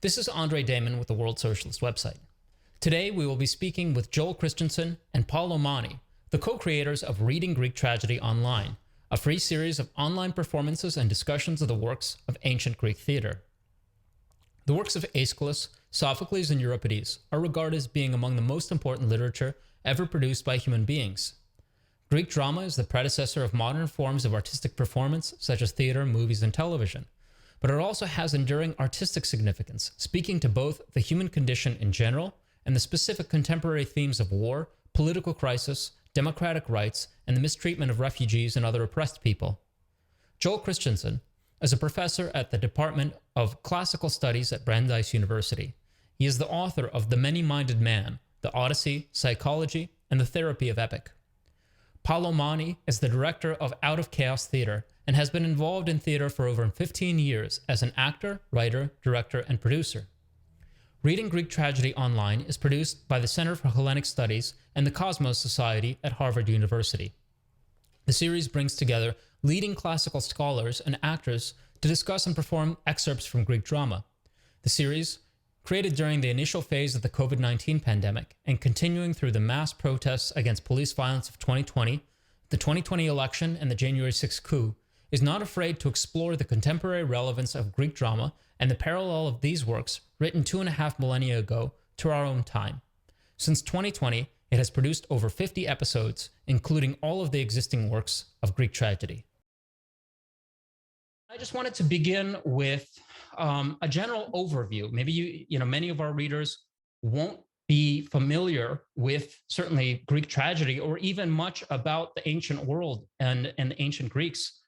This is Andre Damon with the World Socialist website. Today we will be speaking with Joel Christensen and Paul Omani, the co-creators of Reading Greek Tragedy Online, a free series of online performances and discussions of the works of ancient Greek theater. The works of Aeschylus, Sophocles, and Euripides are regarded as being among the most important literature ever produced by human beings. Greek drama is the predecessor of modern forms of artistic performance such as theater, movies, and television, but it also has enduring artistic significance, speaking to both the human condition in general and the specific contemporary themes of war, political crisis, democratic rights, and the mistreatment of refugees and other oppressed people. Joel Christensen is a professor at the Department of Classical Studies at Brandeis University. He is the author of The Many-Minded Man, The Odyssey, Psychology, and the Therapy of Epic. Paul Omani is the director of Out of Chaos Theater and has been involved in theater for over 15 years as an actor, writer, director, and producer. Reading Greek Tragedy Online is produced by the Center for Hellenic Studies and the Kosmos Society at Harvard University. The series brings together leading classical scholars and actors to discuss and perform excerpts from Greek drama. The series, created during the initial phase of the COVID-19 pandemic and continuing through the mass protests against police violence of 2020, the 2020 election, and the January 6th coup, is not afraid to explore the contemporary relevance of Greek drama and the parallel of these works, written 2.5 millennia ago, to our own time. Since 2020, it has produced over 50 episodes, including all of the existing works of Greek tragedy. I just wanted to begin with a general overview. Maybe many of our readers won't be familiar with certainly Greek tragedy or even much about the ancient world and the ancient Greeks.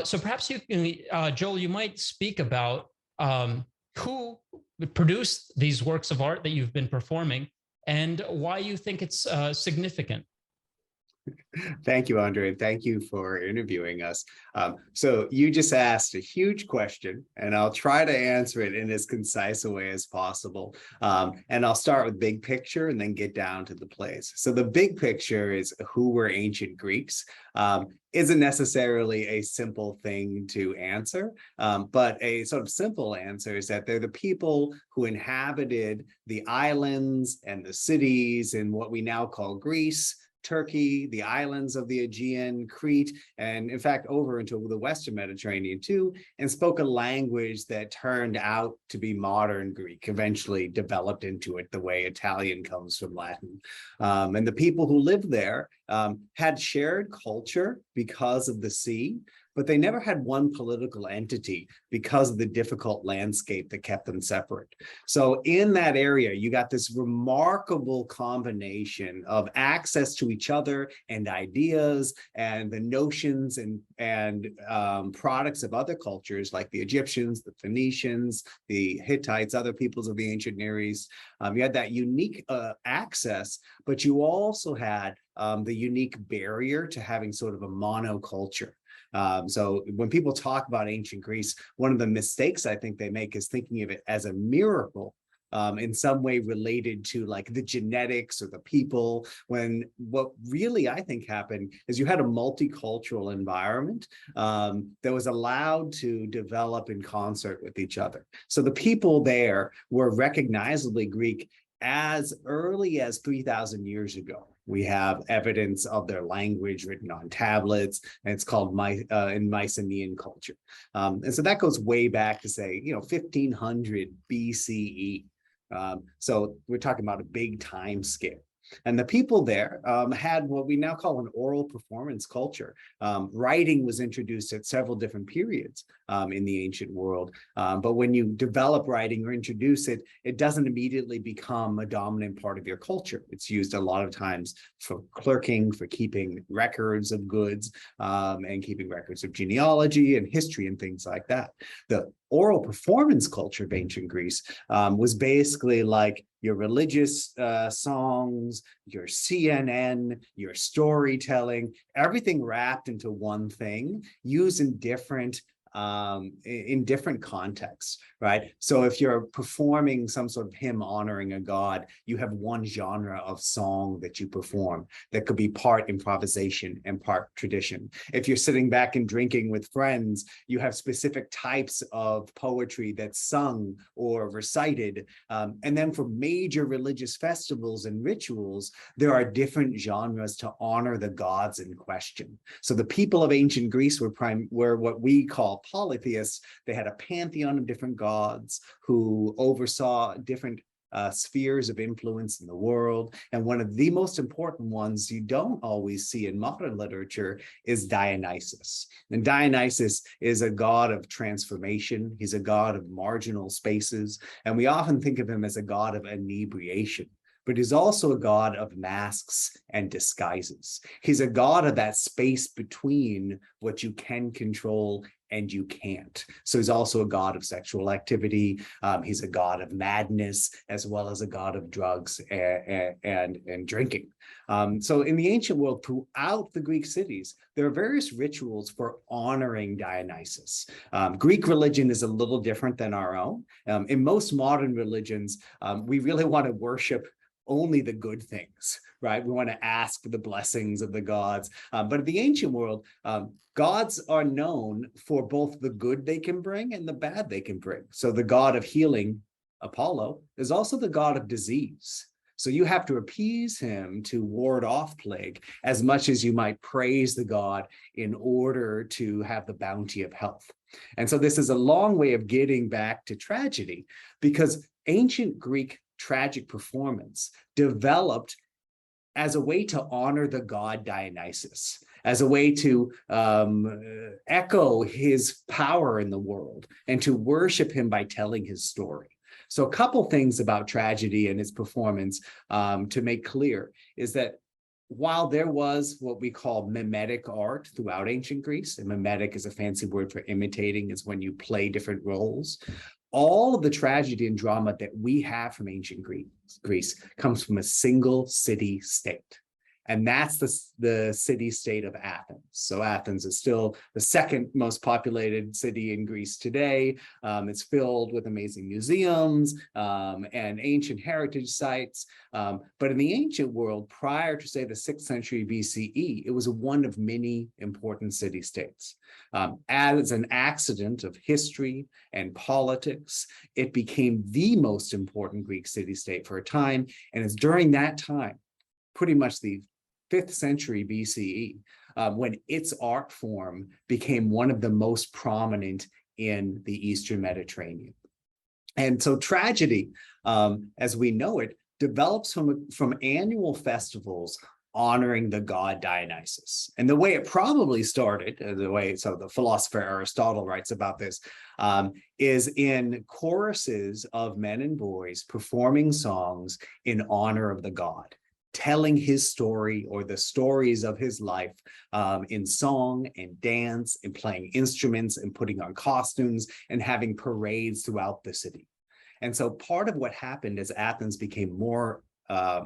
So perhaps you can, Joel, you might speak about who produced these works of art that you've been performing and why you think it's significant. Thank you, Andre, and thank you for interviewing us. So you just asked a huge question, and I'll try to answer it in as concise a way as possible. And I'll start with big picture and then get down to the plays. So the big picture is who were ancient Greeks. Isn't necessarily a simple thing to answer, but a sort of simple answer is that they're the people who inhabited the islands and the cities in what we now call Greece, Turkey, the islands of the Aegean, Crete, and in fact, over into the Western Mediterranean too, and spoke a language that turned out to be modern Greek, eventually developed into it the way Italian comes from Latin. And the people who lived there had shared culture because of the sea, but they never had one political entity because of the difficult landscape that kept them separate. So in that area, you got this remarkable combination of access to each other and ideas and the notions and products of other cultures like the Egyptians, the Phoenicians, the Hittites, other peoples of the ancient Near East. You had that unique access, but you also had the unique barrier to having sort of a monoculture. So when people talk about ancient Greece, one of the mistakes I think they make is thinking of it as a miracle in some way related to like the genetics or the people, when what really I think happened is you had a multicultural environment that was allowed to develop in concert with each other. So the people there were recognizably Greek as early as 3,000 years ago. We have evidence of their language written on tablets, and it's called in Mycenaean culture. And so that goes way back to say, 1500 BCE. So we're talking about a big time scale. And the people there had what we now call an oral performance culture. Writing was introduced at several different periods in the ancient world. But when you develop writing or introduce it, it doesn't immediately become a dominant part of your culture. It's used a lot of times for clerking, for keeping records of goods, and keeping records of genealogy and history and things like that. The oral performance culture of ancient Greece was basically like your religious songs, your CNN, your storytelling, everything wrapped into one thing, used in different in different contexts, right? So if you're performing some sort of hymn honoring a god, you have one genre of song that you perform that could be part improvisation and part tradition. If you're sitting back and drinking with friends, you have specific types of poetry that's sung or recited. And then for major religious festivals and rituals, there are different genres to honor the gods in question. So the people of ancient Greece were what we call polytheists. They had a pantheon of different gods who oversaw different spheres of influence in the world. And one of the most important ones you don't always see in modern literature is Dionysus. And Dionysus is a god of transformation. He's a god of marginal spaces. And we often think of him as a god of inebriation. But he's also a god of masks and disguises. He's a god of that space between what you can control and you can't. So he's also a god of sexual activity. He's a god of madness, as well as a god of drugs and drinking. So in the ancient world, throughout the Greek cities, there are various rituals for honoring Dionysus. Greek religion is a little different than our own. In most modern religions, we really want to worship only the good things, right? We want to ask for the blessings of the gods. But in the ancient world, gods are known for both the good they can bring and the bad they can bring. So the god of healing, Apollo, is also the god of disease. So you have to appease him to ward off plague as much as you might praise the god in order to have the bounty of health. And so this is a long way of getting back to tragedy, because ancient Greek tragic performance developed as a way to honor the god Dionysus, as a way to echo his power in the world and to worship him by telling his story. So a couple things about tragedy and its performance to make clear is that while there was what we call mimetic art throughout ancient Greece, and mimetic is a fancy word for imitating, is when you play different roles, all of the tragedy and drama that we have from ancient Greece comes from a single city-state. And that's the city-state of Athens. So Athens is still the second most populated city in Greece today. It's filled with amazing museums and ancient heritage sites. But in the ancient world, prior to, say, the 6th century BCE, it was one of many important city-states. As an accident of history and politics, it became the most important Greek city-state for a time. And it's during that time, pretty much the 5th century BCE, when its art form became one of the most prominent in the Eastern Mediterranean. And so tragedy, as we know it, develops from annual festivals honoring the god Dionysus. And the way it probably started, so the philosopher Aristotle writes about this, is in choruses of men and boys performing songs in honor of the god, telling his story or the stories of his life in song and dance and playing instruments and putting on costumes and having parades throughout the city. And so part of what happened as Athens became more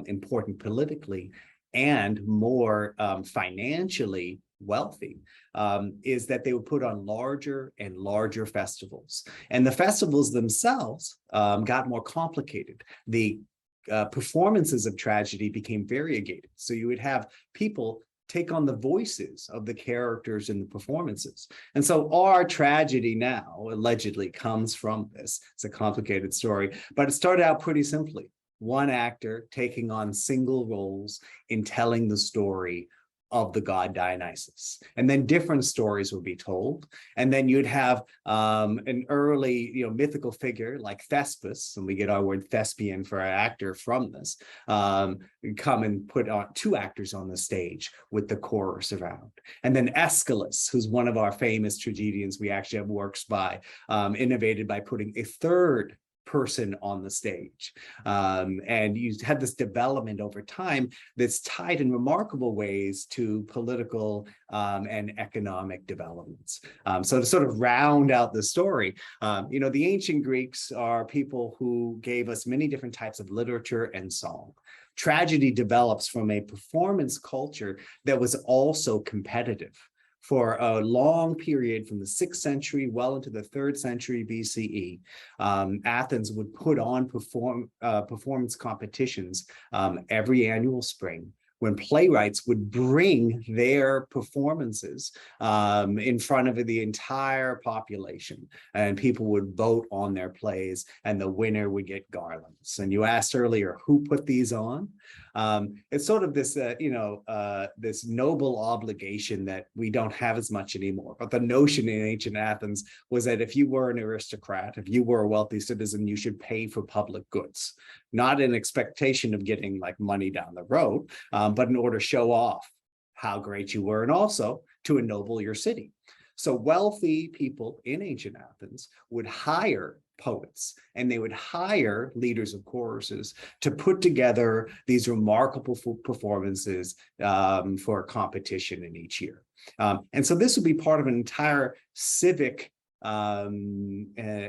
important politically and more financially wealthy is that they would put on larger and larger festivals. And the festivals themselves got more complicated. The performances of tragedy became variegated. So you would have people take on the voices of the characters in the performances. And so our tragedy now allegedly comes from this. It's a complicated story, but it started out pretty simply. One actor taking on single roles in telling the story of the god Dionysus. And then different stories would be told. And then you'd have an early, mythical figure like Thespis, and we get our word thespian for our actor from this, come and put on 2 actors on the stage with the chorus around. And then Aeschylus, who's one of our famous tragedians we actually have works by, innovated by putting a 3rd person on the stage. And you had this development over time that's tied in remarkable ways to political and economic developments. So to sort of round out the story, the ancient Greeks are people who gave us many different types of literature and song. Tragedy develops from a performance culture that was also competitive. for a long period from the 6th century well into the 3rd century BCE, Athens would put on performance competitions every annual spring, when playwrights would bring their performances in front of the entire population, and people would vote on their plays, and the winner would get garlands. And you asked earlier, who put these on? It's sort of this, this noble obligation that we don't have as much anymore. But the notion in ancient Athens was that if you were an aristocrat, if you were a wealthy citizen, you should pay for public goods, not in expectation of getting like money down the road, but in order to show off how great you were, and also to ennoble your city. So wealthy people in ancient Athens would hire poets, and they would hire leaders of choruses to put together these remarkable performances for a competition in each year. And so this would be part of an entire civic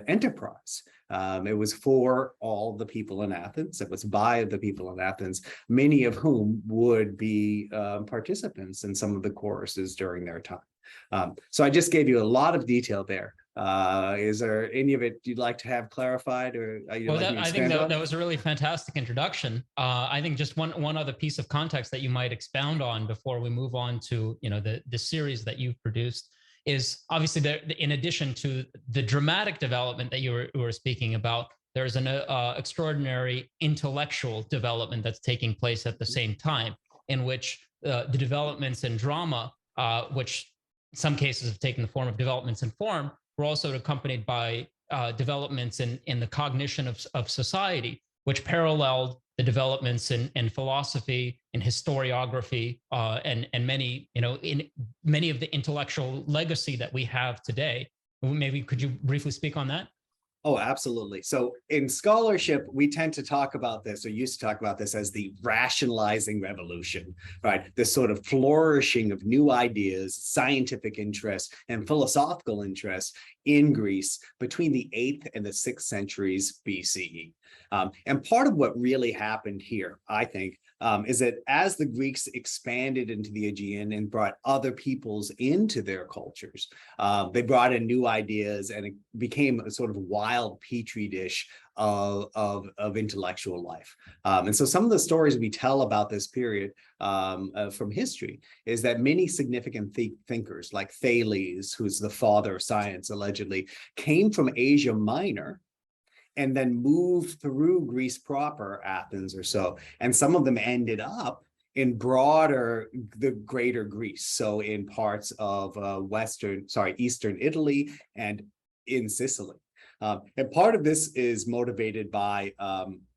enterprise. It was for all the people in Athens. It was by the people in Athens, many of whom would be participants in some of the choruses during their time. So I just gave you a lot of detail there. Is there any of it you'd like to have clarified, or I think that was a really fantastic introduction. I think just one other piece of context that you might expound on before we move on to the series that you've produced is obviously in addition to the dramatic development that you were speaking about, there's an extraordinary intellectual development that's taking place at the same time, in which the developments in drama, which in some cases have taken the form of developments in form, were also accompanied by developments in the cognition of society, which paralleled the developments in philosophy, in historiography, and many, in many of the intellectual legacy that we have today. Maybe could you briefly speak on that? Oh, absolutely. So in scholarship, we tend to talk about this, or used to talk about this, as the rationalizing revolution, right? This sort of flourishing of new ideas, scientific interest, and philosophical interest in Greece between the 8th and the 6th centuries BCE. And part of what really happened here, I think, is that as the Greeks expanded into the Aegean and brought other peoples into their cultures, they brought in new ideas, and it became a sort of wild petri dish of intellectual life. And so some of the stories we tell about this period from history is that many significant thinkers like Thales, who's the father of science allegedly, came from Asia Minor and then moved through Greece proper, Athens or so. And some of them ended up in the greater Greece. So in parts of Eastern Italy and in Sicily. And part of this is motivated by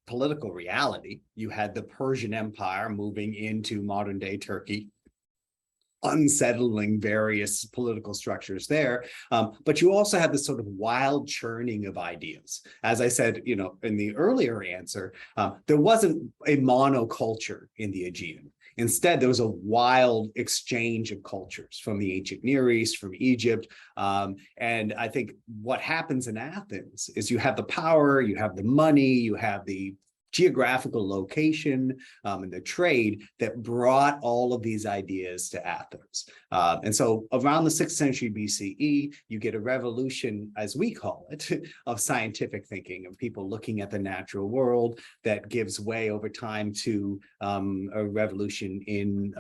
political reality. You had the Persian Empire moving into modern day Turkey, unsettling various political structures there. But you also had this sort of wild churning of ideas. As I said, in the earlier answer, there wasn't a monoculture in the Aegean. Instead, there was a wild exchange of cultures from the ancient Near East, from Egypt. And I think what happens in Athens is you have the power, you have the money, you have the geographical location and the trade that brought all of these ideas to Athens. And so around the 6th century BCE, you get a revolution, as we call it, of scientific thinking, of people looking at the natural world, that gives way over time to a revolution in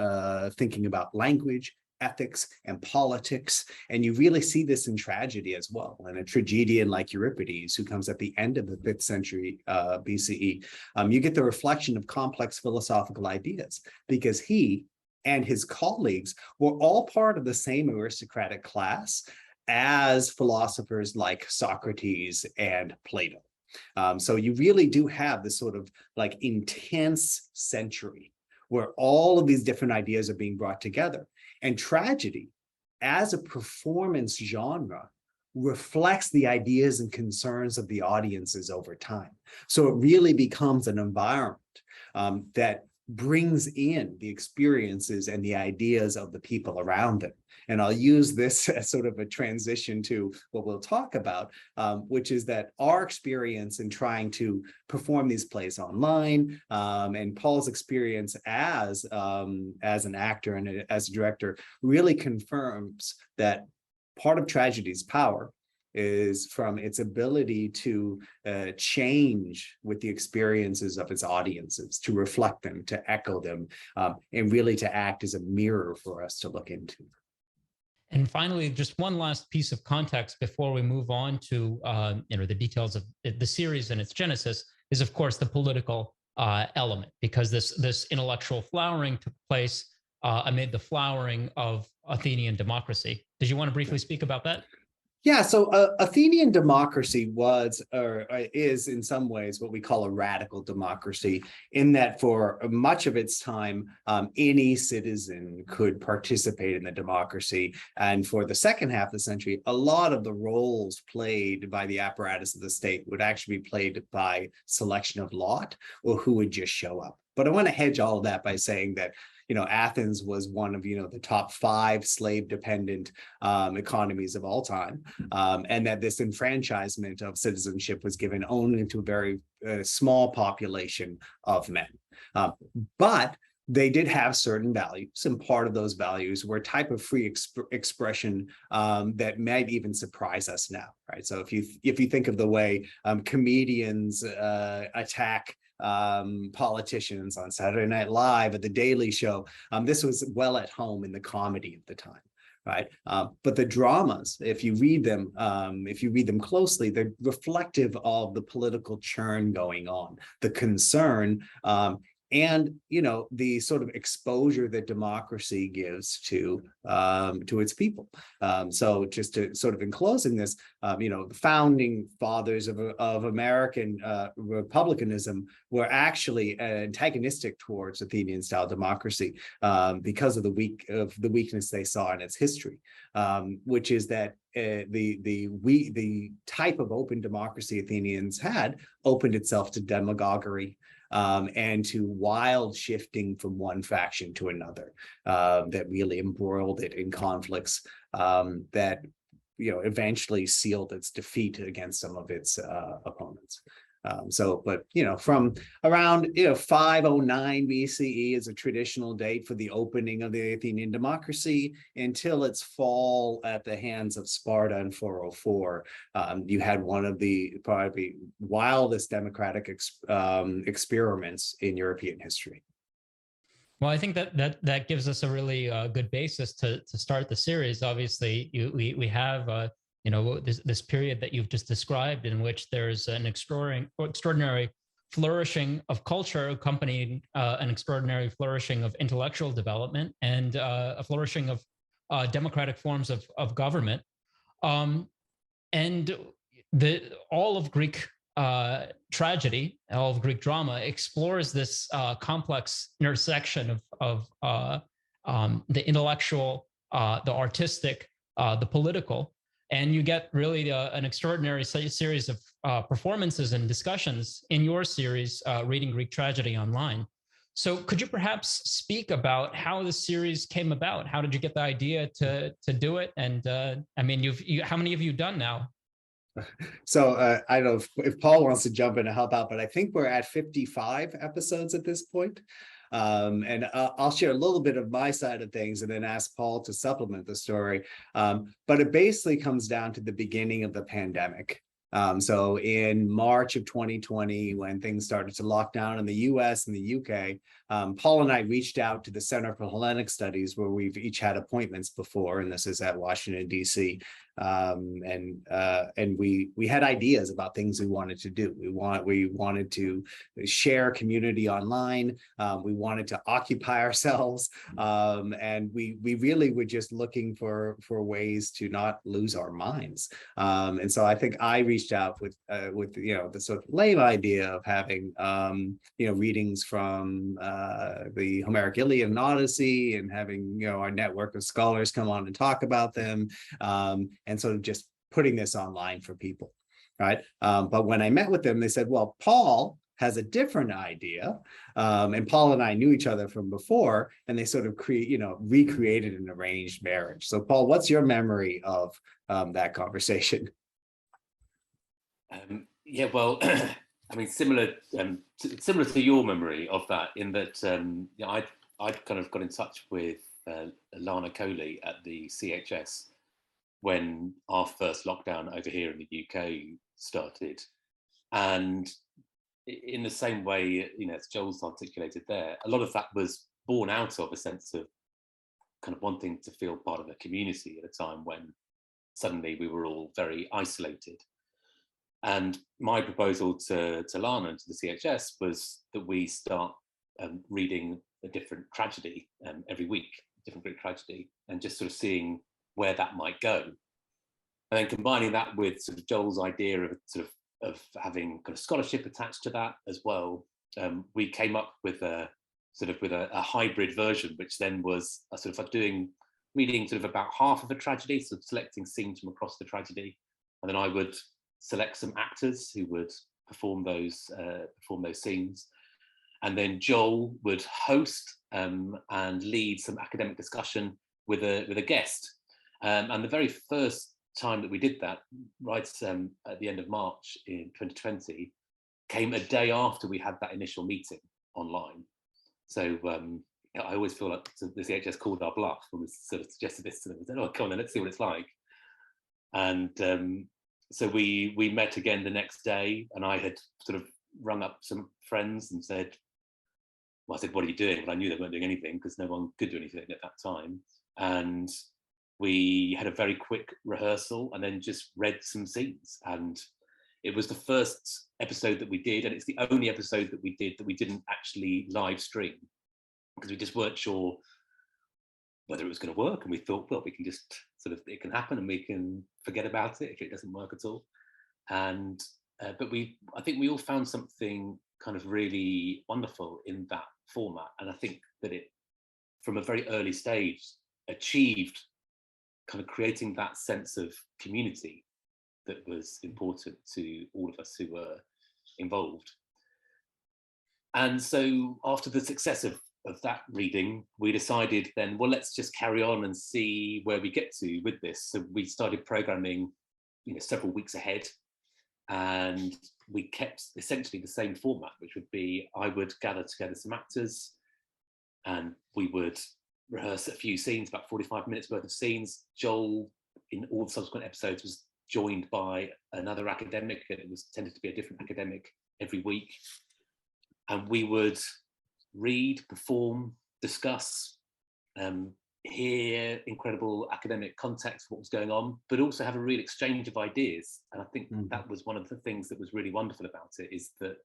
thinking about language, ethics, and politics. And you really see this in tragedy as well. And a tragedian like Euripides, who comes at the end of the 5th century BCE, you get the reflection of complex philosophical ideas, because he and his colleagues were all part of the same aristocratic class as philosophers like Socrates and Plato. So you really do have this sort of like intense century where all of these different ideas are being brought together. And tragedy, as a performance genre, reflects the ideas and concerns of the audiences over time. So it really becomes an environment that brings in the experiences and the ideas of the people around them. And I'll use this as sort of a transition to what we'll talk about, which is that our experience in trying to perform these plays online, and Paul's experience as an actor and as a director really confirms that part of tragedy's power is from its ability to change with the experiences of its audiences, to reflect them, to echo them, and really to act as a mirror for us to look into. And finally, just one last piece of context before we move on to the details of the series and its genesis is, of course, the political element, because this intellectual flowering took place amid the flowering of Athenian democracy. Did you want to briefly speak about that? Yeah, so Athenian democracy was, or is in some ways what we call a radical democracy, in that for much of its time, any citizen could participate in the democracy. And for the second half of the century, a lot of the roles played by the apparatus of the state would actually be played by selection of lot, or who would just show up. But I want to hedge all of that by saying that Athens was one of, the top 5 slave-dependent economies of all time, and that this enfranchisement of citizenship was given only to a very small population of men. But they did have certain values, and part of those values were a type of free expression that might even surprise us now, right? So if you think of the way comedians attack politicians on Saturday Night Live, at The Daily Show, this was well at home in the comedy of the time, right? But the dramas, if you read them closely, they're reflective of the political churn going on, the concern, and the sort of exposure that democracy gives to its people. So just to sort of in closing this, the founding fathers of American republicanism were actually antagonistic towards Athenian style democracy because of the weakness they saw in its history, which is that the type of open democracy Athenians had opened itself to demagoguery, and to wild shifting from one faction to another, that really embroiled it in conflicts that eventually sealed its defeat against some of its opponents. But from around 509 BCE is a traditional date for the opening of the Athenian democracy until its fall at the hands of Sparta in 404. You had one of the probably wildest democratic experiments in European history. Well, I think that gives us a really good basis to start the series. Obviously, we have this period that you've just described, in which there's an extraordinary flourishing of culture accompanying an extraordinary flourishing of intellectual development, and a flourishing of democratic forms of government. And all of Greek tragedy, all of Greek drama explores this complex intersection of the intellectual, the artistic, the political. And you get really an extraordinary series of performances and discussions in your series, Reading Greek Tragedy Online. So could you perhaps speak about how this series came about? How did you get the idea to do it? And how many have you done now? So I don't know if Paul wants to jump in to help out, but I think we're at 55 episodes at this point. And I'll share a little bit of my side of things and then ask Paul to supplement the story. But it basically comes down to the beginning of the pandemic. So in March of 2020, when things started to lock down in the US and the UK, Paul and I reached out to the Center for Hellenic Studies, where we've each had appointments before, and this is at Washington, D.C. And we had ideas about things we wanted to do. We wanted to share community online. We wanted to occupy ourselves, and we really were just looking for ways to not lose our minds. And so I think I reached out with the sort of lame idea of having readings from the Homeric Iliad and Odyssey, and having our network of scholars come on and talk about them, and sort of just putting this online for people, right? But when I met with them, they said, well, Paul, has a different idea. And Paul and I knew each other from before, and they sort of recreated an arranged marriage. So Paul, what's your memory of that conversation? Yeah, well, I mean, similar to your memory of that, in that I'd kind of got in touch with Lana Coley at the CHS when our first lockdown over here in the UK started, and in the same way, as Joel's articulated there, a lot of that was born out of a sense of kind of wanting to feel part of a community at a time when suddenly we were all very isolated. And my proposal to Lana and to the CHS was that we start reading a different tragedy every week, different Greek tragedy, and just sort of seeing where that might go. And then combining that with sort of Joel's idea of having kind of scholarship attached to that as well, we came up with a hybrid version, which then was a sort of like reading sort of about half of a tragedy, so selecting scenes from across the tragedy, and then I would select some actors who would perform those scenes, and then Joel would host and lead some academic discussion with a guest. And the very first time that we did that, right at the end of March in 2020, came a day after we had that initial meeting online. So I always feel like the CHS called our bluff when we sort of suggested this to them. We said, "Oh, come on, then, let's see what it's like." And so we met again the next day, and I had sort of rung up some friends and said, "Well," I said, "what are you doing?" But I knew they weren't doing anything because no one could do anything at that time. And we had a very quick rehearsal and then just read some scenes. And it was the first episode that we did, and it's the only episode that we did that we didn't actually live stream, because we just weren't sure whether it was going to work. And we thought, well, we can just it can happen and we can forget about it if it doesn't work at all. And but I think we all found something kind of really wonderful in that format. And I think that it, from a very early stage, achieved kind of creating that sense of community that was important to all of us who were involved. And so after the success of that reading, we decided then, well, let's just carry on and see where we get to with this. So we started programming, several weeks ahead, and we kept essentially the same format, which would be I would gather together some actors and we would rehearse a few scenes, about 45 minutes worth of scenes. Joel, in all the subsequent episodes, was joined by another academic, and it was tended to be a different academic every week. And we would read, perform, discuss, hear incredible academic context for what was going on, but also have a real exchange of ideas. And I think that was one of the things that was really wonderful about it, is that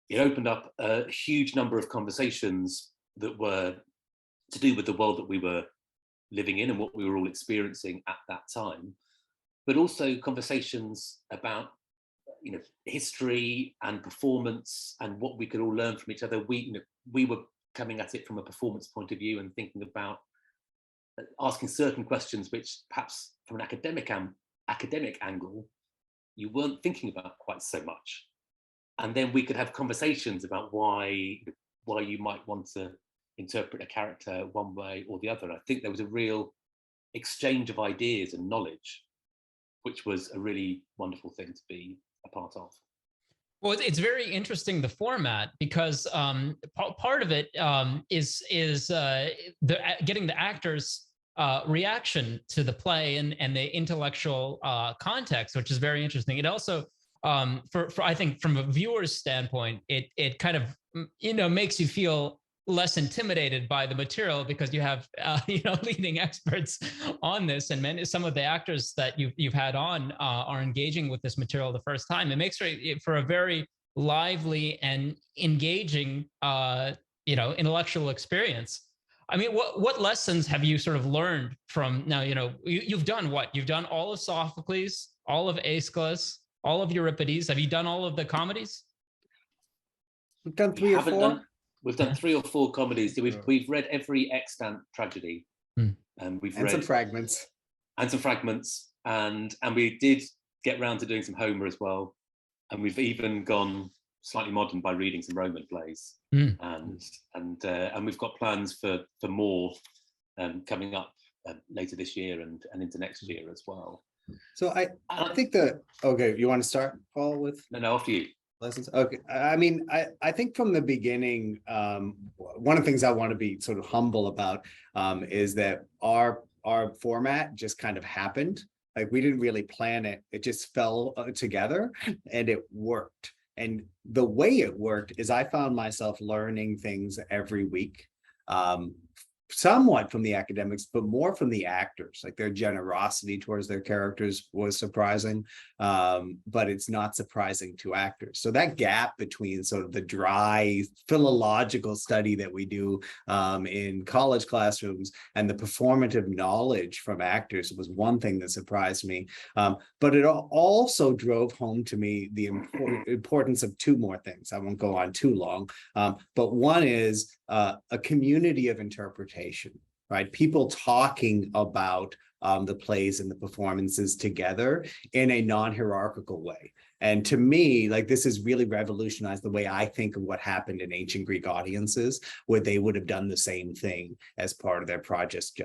it opened up a huge number of conversations that were to do with the world that we were living in and what we were all experiencing at that time, but also conversations about history and performance and what we could all learn from each other. We were coming at it from a performance point of view and thinking about asking certain questions which perhaps from an academic angle you weren't thinking about quite so much. And then we could have conversations about why you might want to interpret a character one way or the other. I think there was a real exchange of ideas and knowledge, which was a really wonderful thing to be a part of. Well, it's very interesting, the format, because part of it is getting the actors' reaction to the play and the intellectual context, which is very interesting. It also, for I think, from a viewer's standpoint, it kind of makes you feel less intimidated by the material, because you have leading experts on this, and some of the actors that you've had on are engaging with this material the first time. It makes for a very lively and engaging intellectual experience. I mean, what lessons have you sort of learned from now? You've done what? You've done all of Sophocles, all of Aeschylus, all of Euripides. Have you done all of the comedies? We've done 3 or 4. We've done 3 or 4 comedies. We've read every extant tragedy. We've read some fragments. And some fragments. And we did get round to doing some Homer as well. And we've even gone slightly modern by reading some Roman plays, Mm. and we've got plans for more coming up later this year and into next year as well. So I think that, okay, you want to start, Paul, with No, after you. lessons? Okay, I mean, I think from the beginning, one of the things I want to be sort of humble about is that our format just kind of happened. Like, we didn't really plan it. It just fell together and it worked. And the way it worked is I found myself learning things every week. Somewhat from the academics, but more from the actors. Like, their generosity towards their characters was surprising, but it's not surprising to actors. So that gap between sort of the dry philological study that we do in college classrooms and the performative knowledge from actors was one thing that surprised me. But it also drove home to me the importance of two more things. I won't go on too long, but one is a community of interpretation, right? People talking about the plays and the performances together in a non-hierarchical way. And to me, like, this has really revolutionized the way I think of what happened in ancient Greek audiences, where they would have done the same thing as part of their project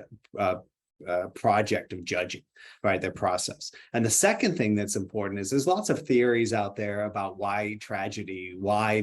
of judging, right? Their process. And the second thing that's important is there's lots of theories out there about why tragedy, why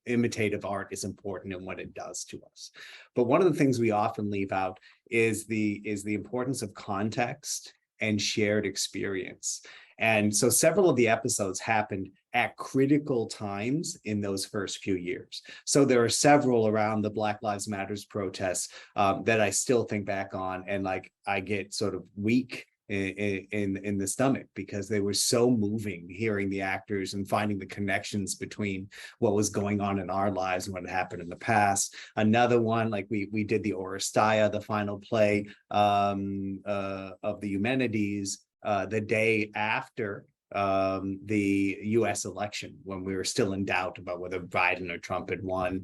imitative art is important and what it does to us. But one of the things we often leave out is the importance of context and shared experience. And so several of the episodes happened at critical times in those first few years. So there are several around the Black Lives Matters protests that I still think back on, and like, I get sort of weak in the stomach, because they were so moving, hearing the actors and finding the connections between what was going on in our lives and what had happened in the past. Another one, like, we did the Oresteia, the final play of the Eumenides, the day after the US election, when we were still in doubt about whether Biden or Trump had won.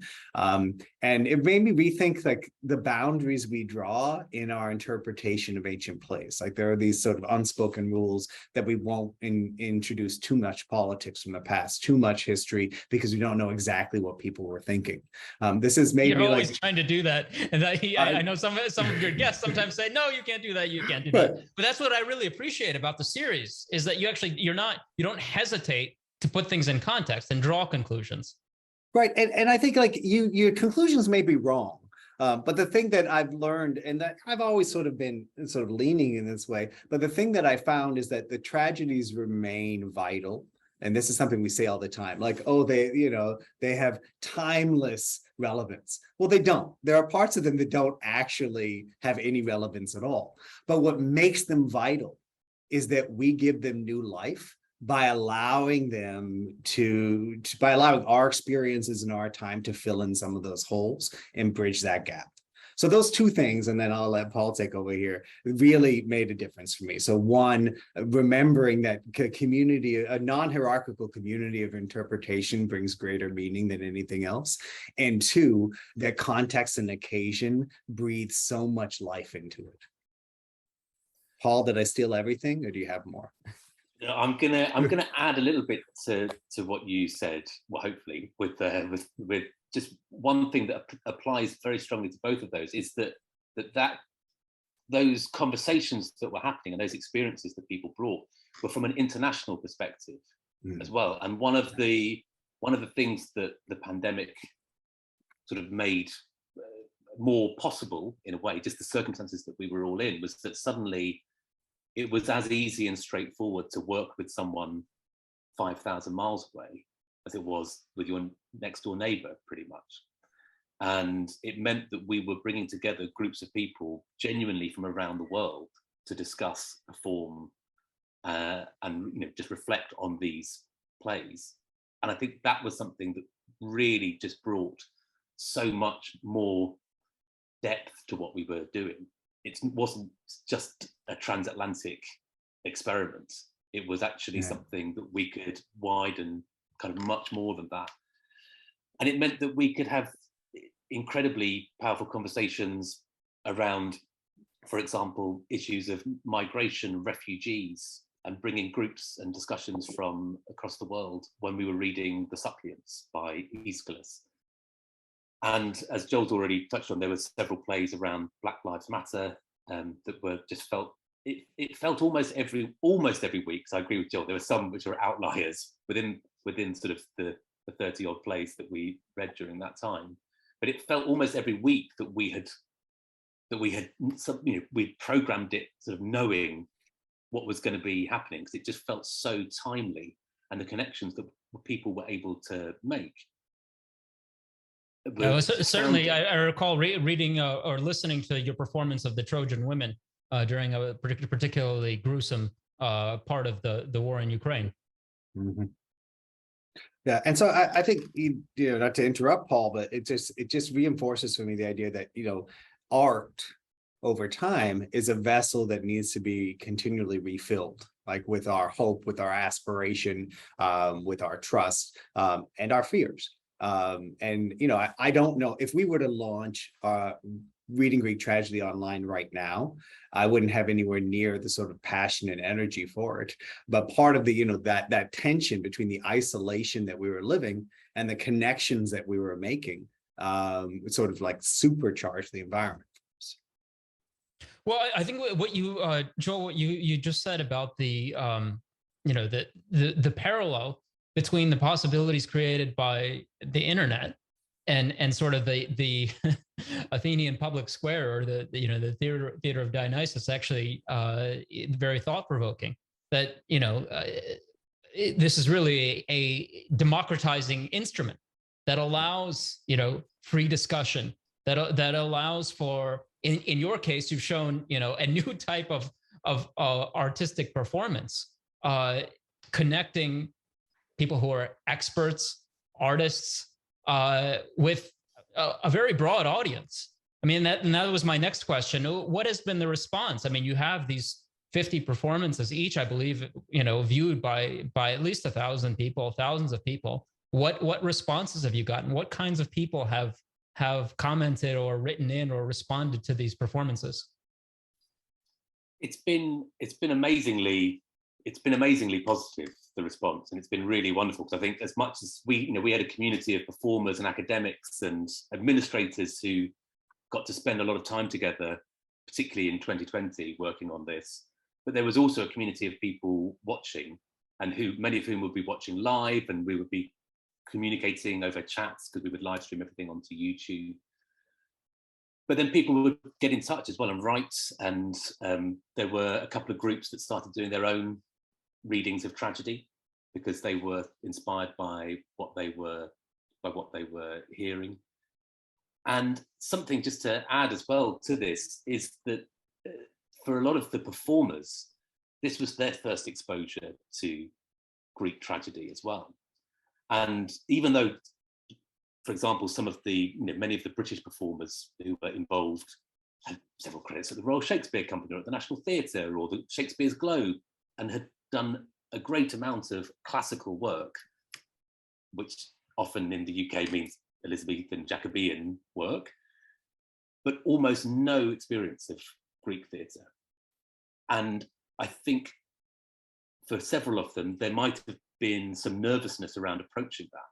And it made me rethink, like, the boundaries we draw in our interpretation of ancient plays. Like, there are these sort of unspoken rules that we won't introduce too much politics from the past, too much history, because we don't know exactly what people were thinking. This has made me always like trying to do that, and I know some of your guests sometimes say, no, you can't do that, you can't do Right. that. But that's what I really appreciate about the series, is that you don't hesitate to put things in context and draw conclusions. Right. And I think, like, your conclusions may be wrong. But the thing that I've learned, and that I've always sort of been sort of leaning in this way, but the thing that I found is that the tragedies remain vital. And this is something we say all the time, like, oh, they have timeless relevance. Well, they don't. There are parts of them that don't actually have any relevance at all. But what makes them vital is that we give them new life by allowing them by allowing our experiences in our time to fill in some of those holes and bridge that gap. So those two things, and then I'll let Paul take over here, really made a difference for me. So one, remembering that community, a non-hierarchical community of interpretation, brings greater meaning than anything else. And two, that context and occasion breathe so much life into it. Paul, did I steal everything, or do you have more? I'm gonna add a little bit to what you said. Well, hopefully, with just one thing that applies very strongly to both of those is that those conversations that were happening and those experiences that people brought were from an international perspective as well. And one of the things that the pandemic sort of made more possible, in a way, just the circumstances that we were all in, was that suddenly it was as easy and straightforward to work with someone 5,000 miles away as it was with your next door neighbor, pretty much. And it meant that we were bringing together groups of people genuinely from around the world to discuss, perform, and just reflect on these plays. And I think that was something that really just brought so much more depth to what we were doing. It wasn't just a transatlantic experiment. It was actually something that we could widen kind of much more than that. And it meant that we could have incredibly powerful conversations around, for example, issues of migration, refugees, and bringing groups and discussions from across the world when we were reading The Suppliants by Aeschylus. And as Joel's already touched on, there were several plays around Black Lives Matter that were just felt, it felt almost every week. So I agree with Joel, there were some which were outliers within sort of the 30 odd plays that we read during that time. But it felt almost every week that we had we'd programmed it sort of knowing what was going to be happening, because it just felt so timely, and the connections that people were able to make. Certainly, I recall reading or listening to your performance of the Trojan Women during a particularly gruesome part of the war in Ukraine. Mm-hmm. Yeah, and so I think, not to interrupt Paul, but it just reinforces for me the idea that, art over time is a vessel that needs to be continually refilled, like with our hope, with our aspiration, with our trust, and our fears. And I don't know if we were to launch Reading Greek Tragedy online right now, I wouldn't have anywhere near the sort of passion and energy for it. But part of the, that tension between the isolation that we were living and the connections that we were making, sort of like supercharged the environment. Well, I think what you, Joel, what you just said about the, the parallel between the possibilities created by the internet and sort of the Athenian public square, or the theater of Dionysus, actually very thought provoking. That this is really a democratizing instrument that allows free discussion, that allows for, in your case, you've shown a new type of artistic performance, connecting people who are experts, artists, with a very broad audience. I mean, that was my next question. What has been the response? I mean, you have these 50 performances each, I believe, viewed by at least 1,000 people, thousands of people. What responses have you gotten? What kinds of people have commented or written in or responded to these performances? It's been amazingly positive, the response, and it's been really wonderful, because I think as much as we had a community of performers and academics and administrators who got to spend a lot of time together, particularly in 2020, working on this, but there was also a community of people watching, and many of whom would be watching live, and we would be communicating over chats, because we would live stream everything onto YouTube. But then people would get in touch as well and write, and there were a couple of groups that started doing their own readings of tragedy, because they were inspired by what they were hearing. And something just to add as well to this is that for a lot of the performers, this was their first exposure to Greek tragedy as well. And even though, for example, some of the many of the British performers who were involved had several credits at the Royal Shakespeare Company or at the National Theatre or the Shakespeare's Globe, and had done a great amount of classical work, which often in the UK means Elizabethan Jacobean work, but almost no experience of Greek theatre. And I think for several of them, there might have been some nervousness around approaching that,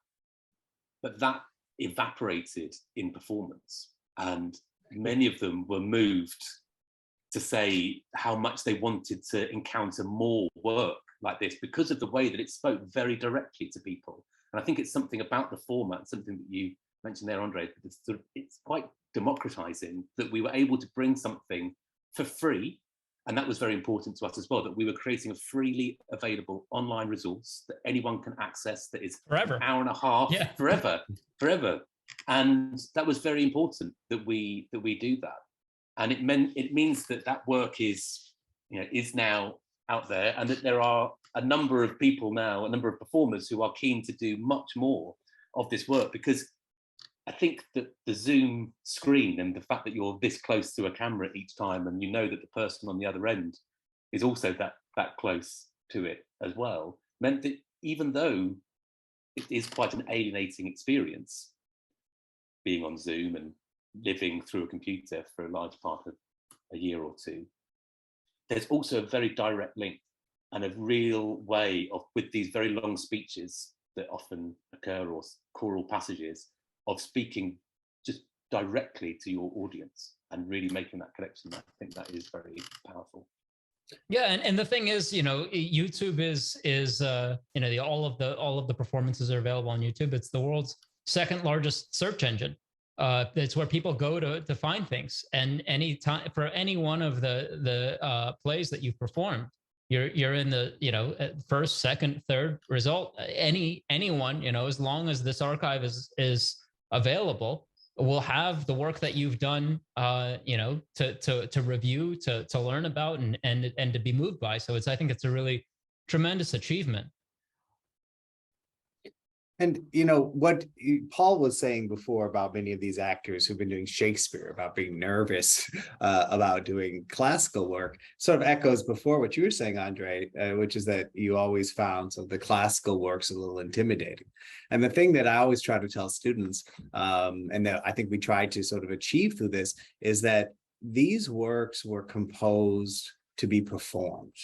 but that evaporated in performance. And many of them were moved to say how much they wanted to encounter more work like this because of the way that it spoke very directly to people. And I think it's something about the format, something that you mentioned there, Andre, it's quite democratizing that we were able to bring something for free. And that was very important to us as well, that we were creating a freely available online resource that anyone can access, that is forever, an hour and a half, yeah. forever. And that was very important that we do that. And it means that work is now out there, and that there are a number of people now, a number of performers who are keen to do much more of this work, because I think that the Zoom screen and the fact that you're this close to a camera each time, and you know that the person on the other end is also that close to it as well, meant that even though it is quite an alienating experience being on Zoom and living through a computer for a large part of a year or two, there's also a very direct link and a real way of, with these very long speeches that often occur, or choral passages, of speaking just directly to your audience and really making that connection. I think that is very powerful. Yeah, and the thing is, YouTube is all of the performances are available on YouTube. It's the world's second largest search engine. It's where people go to find things. And any time for any one of the plays that you've performed, you're in the first, second, third result. Anyone, as long as this archive is available, will have the work that you've done, to review, to learn about, and to be moved by. So I think it's a really tremendous achievement. And what Paul was saying before about many of these actors who've been doing Shakespeare, about being nervous about doing classical work, sort of echoes before what you were saying, Andre, which is that you always found some of the classical works a little intimidating. And the thing that I always try to tell students, and that I think we tried to sort of achieve through this, is that these works were composed to be performed,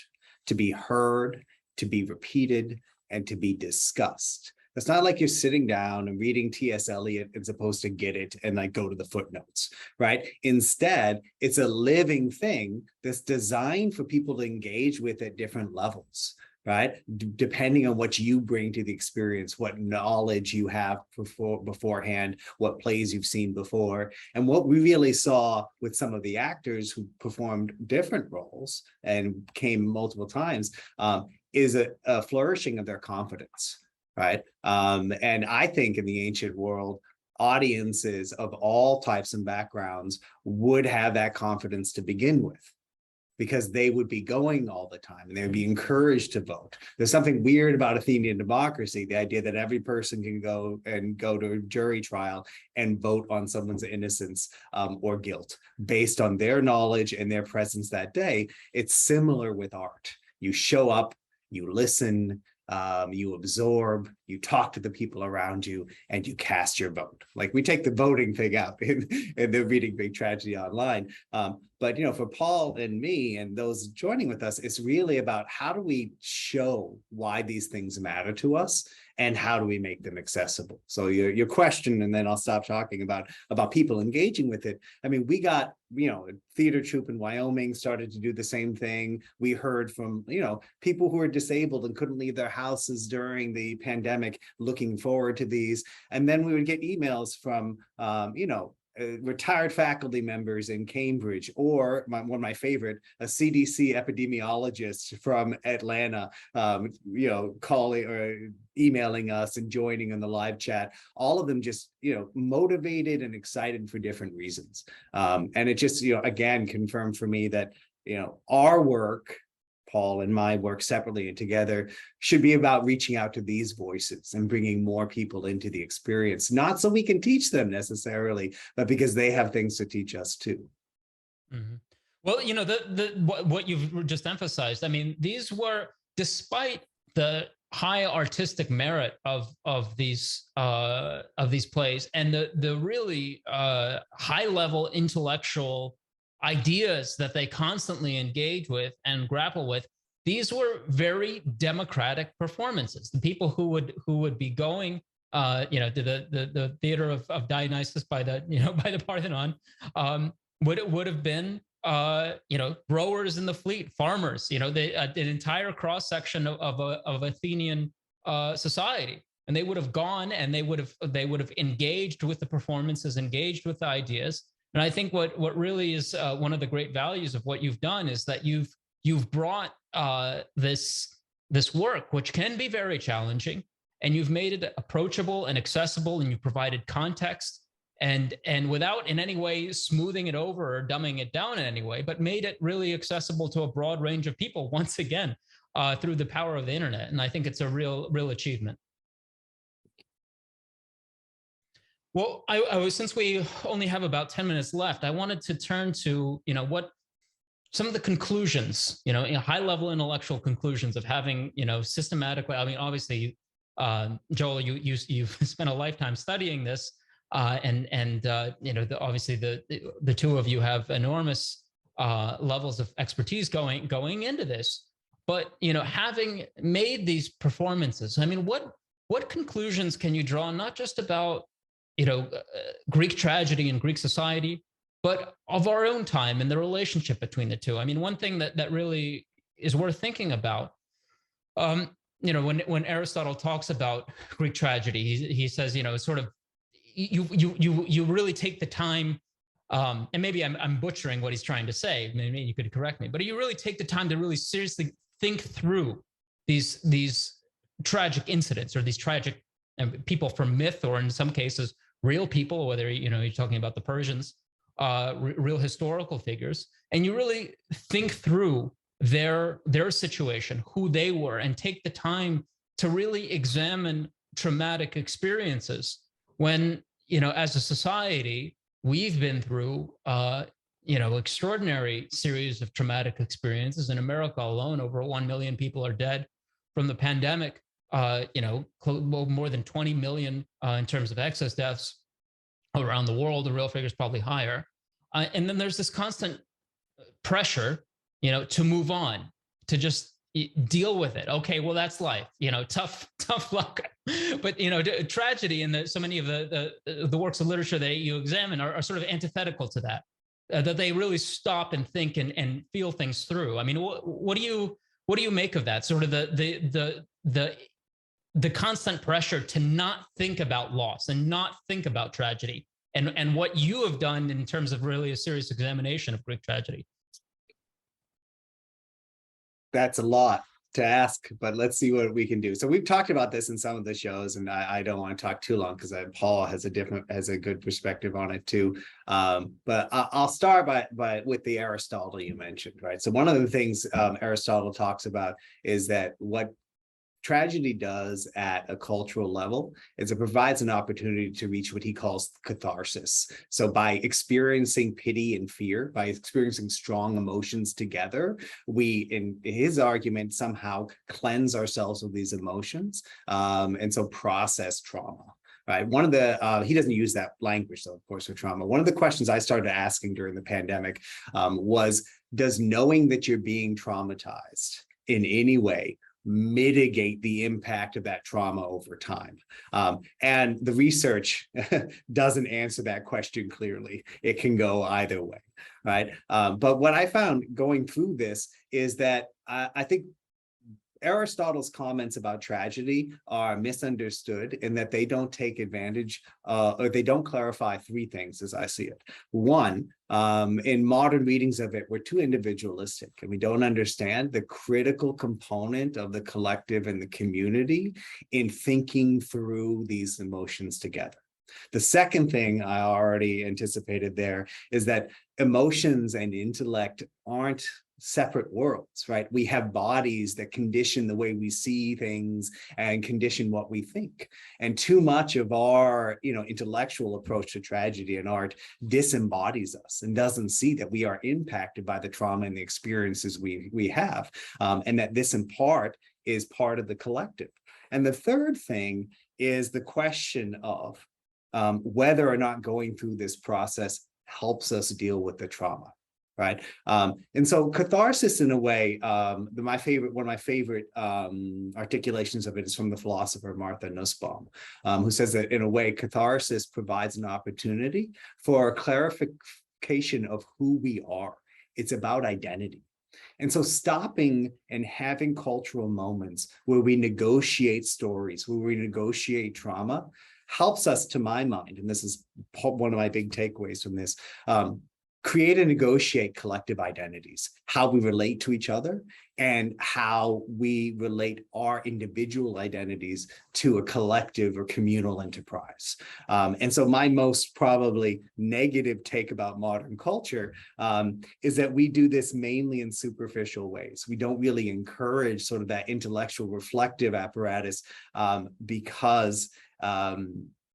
to be heard, to be repeated, and to be discussed. It's not like you're sitting down and reading T.S. Eliot and supposed to get it and like go to the footnotes, right? Instead, it's a living thing that's designed for people to engage with at different levels, right? Depending on what you bring to the experience, what knowledge you have beforehand, what plays you've seen before. And what we really saw with some of the actors who performed different roles and came multiple times is a flourishing of their confidence. Right. And I think in the ancient world, audiences of all types and backgrounds would have that confidence to begin with, because they would be going all the time and they would be encouraged to vote. There's something weird about Athenian democracy, the idea that every person can go to a jury trial and vote on someone's innocence or guilt based on their knowledge and their presence that day. It's similar with art. You show up, you listen, you absorb, you talk to the people around you, and you cast your vote. Like, we take the voting thing out in the Reading Greek Tragedy online. But for Paul and me and those joining with us, it's really about how do we show why these things matter to us and how do we make them accessible? So your question, and then I'll stop talking about people engaging with it. I mean, we got, a theater troupe in Wyoming started to do the same thing. We heard from, people who are disabled and couldn't leave their houses during the pandemic, looking forward to these. And then we would get emails from, retired faculty members in Cambridge, or one of my favorite, a CDC epidemiologist from Atlanta, calling or emailing us and joining in the live chat. All of them just, motivated and excited for different reasons. And it just, again, confirmed for me that, our work, Paul and my work separately and together, should be about reaching out to these voices and bringing more people into the experience, not so we can teach them necessarily, but because they have things to teach us too. Mm-hmm. Well, what you've just emphasized, I mean, these were, despite the high artistic merit of these plays and the really high level intellectual ideas that they constantly engage with and grapple with, these were very democratic performances. The people who would be going, to the theater of Dionysus by the Parthenon, would have been, rowers in the fleet, farmers, an entire cross section of Athenian society, and they would have gone and they would have engaged with the performances, engaged with the ideas. And I think what really is one of the great values of what you've done is that you've brought this work, which can be very challenging, and you've made it approachable and accessible, and you've provided context and without in any way smoothing it over or dumbing it down in any way, but made it really accessible to a broad range of people, once again, through the power of the internet. And I think it's a real achievement. Well, since we only have about 10 minutes left, I wanted to turn to, what some of the conclusions, high-level intellectual conclusions of having, systematically. I mean, obviously, Joel, you've spent a lifetime studying this, obviously the two of you have enormous levels of expertise going into this. But having made these performances, I mean, what conclusions can you draw, not just about Greek tragedy and Greek society, but of our own time and the relationship between the two? I mean, one thing that really is worth thinking about, when Aristotle talks about Greek tragedy, he says, sort of, you really take the time, and maybe I'm butchering what he's trying to say. Maybe you could correct me, but you really take the time to really seriously think through these tragic incidents, or these tragic people from myth, or in some cases real people, whether you're talking about the Persians, real historical figures, and you really think through their situation, who they were, and take the time to really examine traumatic experiences when, as a society, we've been through extraordinary series of traumatic experiences. In America alone, over 1 million people are dead from the pandemic. More than 20 million in terms of excess deaths around the world. The real figure is probably higher. And then there's this constant pressure, to move on, to just deal with it. Okay, well, that's life. Tough luck. But tragedy, and so many of the works of literature that you examine are sort of antithetical to that. That they really stop and think and feel things through. I mean, what do you make of that? Sort of the constant pressure to not think about loss and not think about tragedy, and what you have done in terms of really a serious examination of Greek tragedy. That's a lot to ask, but let's see what we can do. So we've talked about this in some of the shows, and I don't want to talk too long because Paul has a good perspective on it too. But I'll start with the Aristotle you mentioned, right? So one of the things Aristotle talks about is that what tragedy does at a cultural level is it provides an opportunity to reach what he calls catharsis. So by experiencing pity and fear, by experiencing strong emotions together, we, in his argument, somehow cleanse ourselves of these emotions, and so process trauma. Right. One of the, he doesn't use that language, though, of course, for trauma. One of the questions I started asking during the pandemic was, does knowing that you're being traumatized in any way mitigate the impact of that trauma over time? And the research doesn't answer that question clearly. It can go either way, right? But what I found going through this is that I think Aristotle's comments about tragedy are misunderstood in that they don't take advantage or they don't clarify three things as I see it. One, in modern readings of it, we're too individualistic and we don't understand the critical component of the collective and the community in thinking through these emotions together. The second thing I already anticipated there is that emotions and intellect aren't separate worlds, right? We have bodies that condition the way we see things and condition what we think. And too much of our, intellectual approach to tragedy and art disembodies us and doesn't see that we are impacted by the trauma and the experiences we have, and that this in part is part of the collective. And the third thing is the question of whether or not going through this process helps us deal with the trauma. Right. And so catharsis, in a way, one of my favorite articulations of it is from the philosopher Martha Nussbaum, who says that in a way, catharsis provides an opportunity for clarification of who we are. It's about identity. And so stopping and having cultural moments where we negotiate stories, where we negotiate trauma, helps us, to my mind, and this is one of my big takeaways from this, create and negotiate collective identities, how we relate to each other and how we relate our individual identities to a collective or communal enterprise. And so my most probably negative take about modern culture is that we do this mainly in superficial ways. We don't really encourage sort of that intellectual reflective apparatus because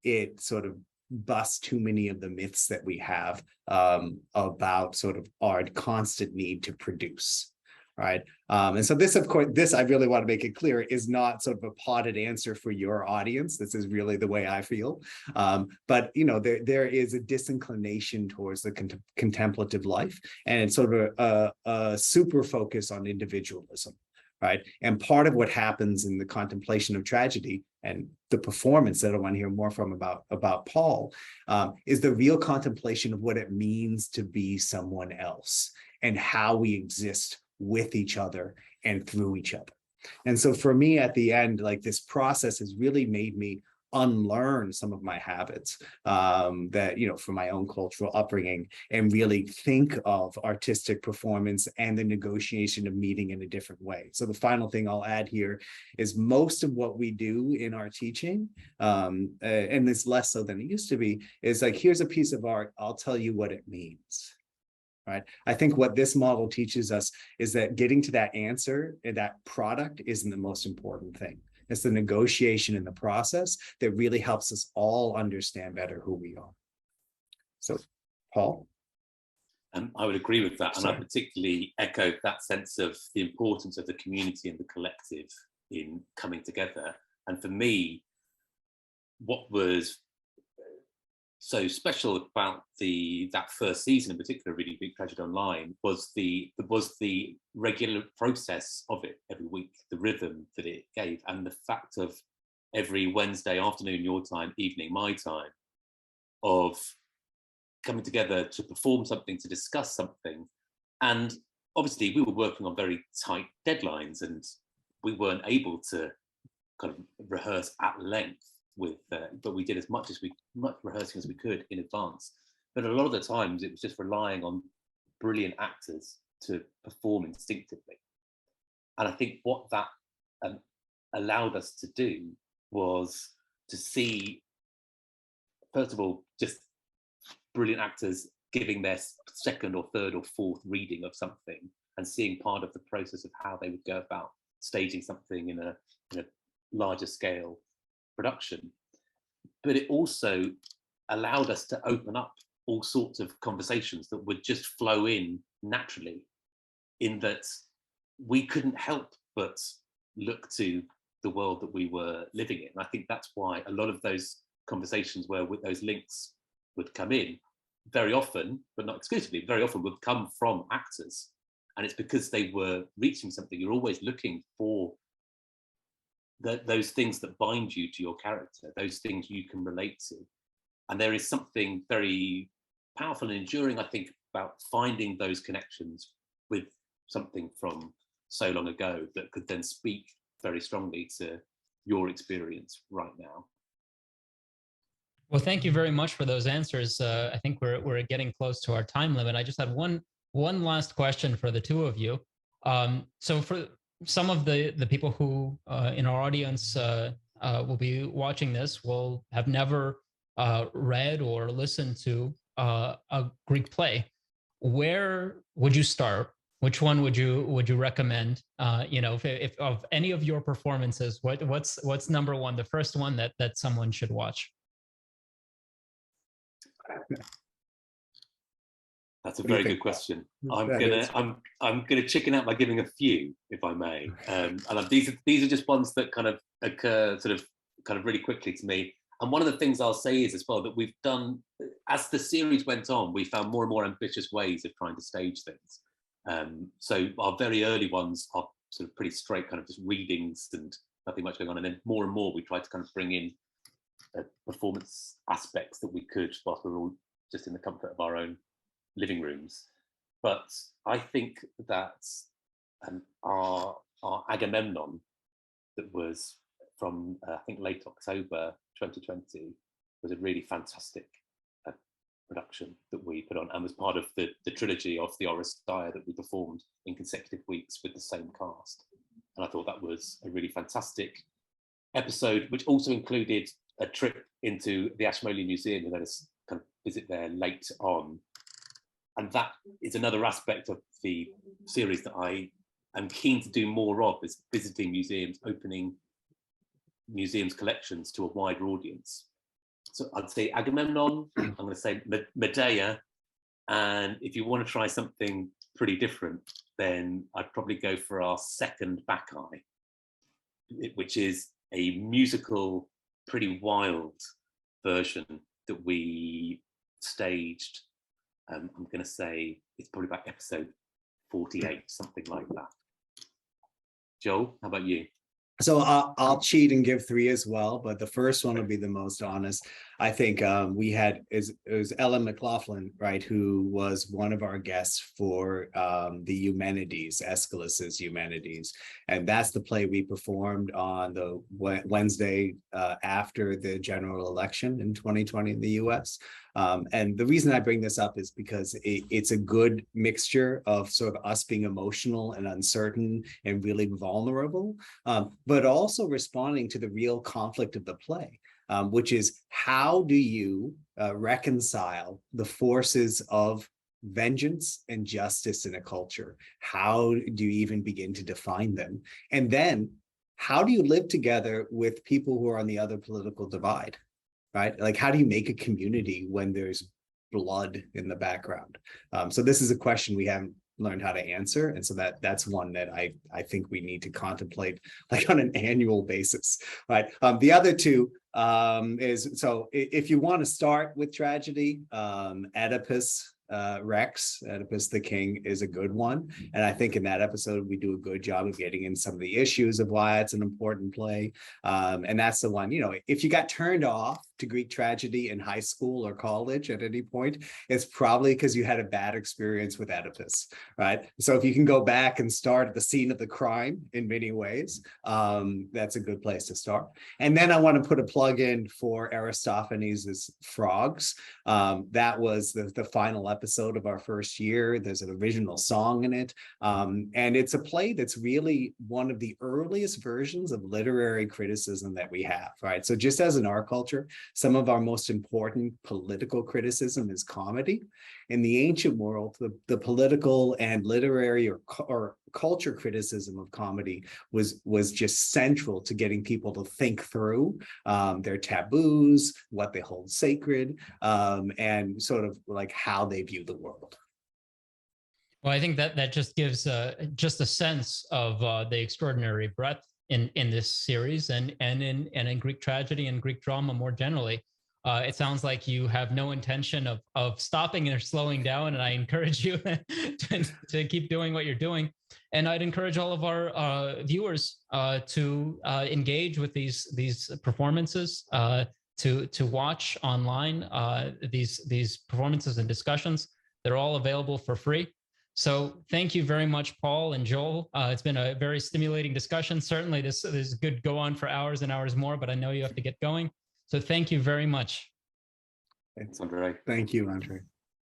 it sort of bust too many of the myths that we have about sort of our constant need to produce, right? And so this, of course, I really want to make it clear, is not sort of a potted answer for your audience. This is really the way I feel. But, there is a disinclination towards the contemplative life and sort of a super focus on individualism. right? And part of what happens in the contemplation of tragedy and the performance that I want to hear more from about Paul is the real contemplation of what it means to be someone else and how we exist with each other and through each other. And so for me at the end, like this process has really made me unlearn some of my habits that, you know, from my own cultural upbringing, and really think of artistic performance and the negotiation of meaning in a different way. So the final thing I'll add here is most of what we do in our teaching, and it's less so than it used to be, is like, here's a piece of art, I'll tell you what it means. Right. I think what this model teaches us is that getting to that answer, that product, isn't the most important thing. It's the negotiation in the process that really helps us all understand better who we are. So, Paul? I would agree with that. And Sorry. I particularly echo that sense of the importance of the community and the collective in coming together. And for me, what was so special about that first season in particular, Reading Greek Tragedy Online, was the regular process of it every week, the rhythm that it gave, and the fact of every Wednesday afternoon your time, evening my time, of coming together to perform something, to discuss something. And obviously we were working on very tight deadlines and we weren't able to kind of rehearse at length with, but we did as much rehearsing as we could in advance. But a lot of the times it was just relying on brilliant actors to perform instinctively. And I think what that allowed us to do was to see, first of all, just brilliant actors giving their second or third or fourth reading of something and seeing part of the process of how they would go about staging something in a larger scale production. But it also allowed us to open up all sorts of conversations that would just flow in naturally, in that we couldn't help but look to the world that we were living in. And I think that's why a lot of those conversations where those links would come in very often, but not exclusively, very often would come from actors. And it's because they were reaching something. You're always looking for those things that bind you to your character, those things you can relate to. And there is something very powerful and enduring, I think, about finding those connections with something from so long ago that could then speak very strongly to your experience right now. Well, thank you very much for those answers. I think we're getting close to our time limit. I just had one last question for the two of you. So for some of the people who in our audience will be watching this will have never read or listened to a Greek play. Where would you start? Which one would you recommend? If of any of your performances, what's number one, the first one that someone should watch? That's a very good question. I'm gonna chicken out by giving a few, if I may. And these are just ones that kind of occur sort of really quickly to me. And one of the things I'll say is as well that we've done, as the series went on, we found more and more ambitious ways of trying to stage things. So our very early ones are sort of pretty straight, kind of just readings and nothing much going on. And then more and more we tried to kind of bring in performance aspects that we could, whilst we were all just in the comfort of our own living rooms. But I think that our Agamemnon, that was from I think late October 2020, was a really fantastic production that we put on, and was part of the trilogy of the arose that we performed in consecutive weeks with the same cast. And I thought that was a really fantastic episode, which also included a trip into the Ashmolean Museum and let us kind of visit there late on. And that is another aspect of the series that I am keen to do more of, is visiting museums, opening museums' collections to a wider audience. So I'd say Agamemnon, I'm going to say Medea, and if you want to try something pretty different, then I'd probably go for our second Bacchae, which is a musical, pretty wild version that we staged. I'm going to say it's probably about episode 48, something like that. Joel, how about you? So I'll cheat and give three as well, but the first one will be the most honest. I think it was Ellen McLaughlin, right, who was one of our guests for the Humanities, Aeschylus's Humanities, and that's the play we performed on the Wednesday after the general election in 2020 in the U.S. And the reason I bring this up is because it's a good mixture of sort of us being emotional and uncertain and really vulnerable, but also responding to the real conflict of the play, which is how do you reconcile the forces of vengeance and justice in a culture? How do you even begin to define them? And then how do you live together with people who are on the other political divide? Right? Like, how do you make a community when there's blood in the background? So this is a question we haven't learned how to answer. And so that's one that I think we need to contemplate like on an annual basis, right? The other two is, so if you want to start with tragedy, Oedipus Rex, Oedipus the King is a good one. And I think in that episode, we do a good job of getting in some of the issues of why it's an important play. And that's the one, you know, if you got turned off to Greek tragedy in high school or college at any point, it's probably because you had a bad experience with Oedipus, right? So if you can go back and start at the scene of the crime in many ways, that's a good place to start. And then I want to put a plug in for Aristophanes' Frogs. That was the final episode of our first year. There's an original song in it. And it's a play that's really one of the earliest versions of literary criticism that we have, right? So just as in our culture, some of our most important political criticism is comedy. In the ancient world, the political and literary or culture criticism of comedy was just central to getting people to think through their taboos, what they hold sacred, and sort of like how they view the world. Well, I think that just gives just a sense of the extraordinary breadth in this series and in Greek tragedy and Greek drama more generally. It sounds like you have no intention of stopping or slowing down, and I encourage you to keep doing what you're doing. And I'd encourage all of our viewers to engage with these performances, to watch online these performances and discussions. They're all available for free. So thank you very much, Paul and Joel. It's been a very stimulating discussion. Certainly this could go on for hours and hours more, but I know you have to get going. So thank you very much. Thanks, Andre. Thank you, Andre.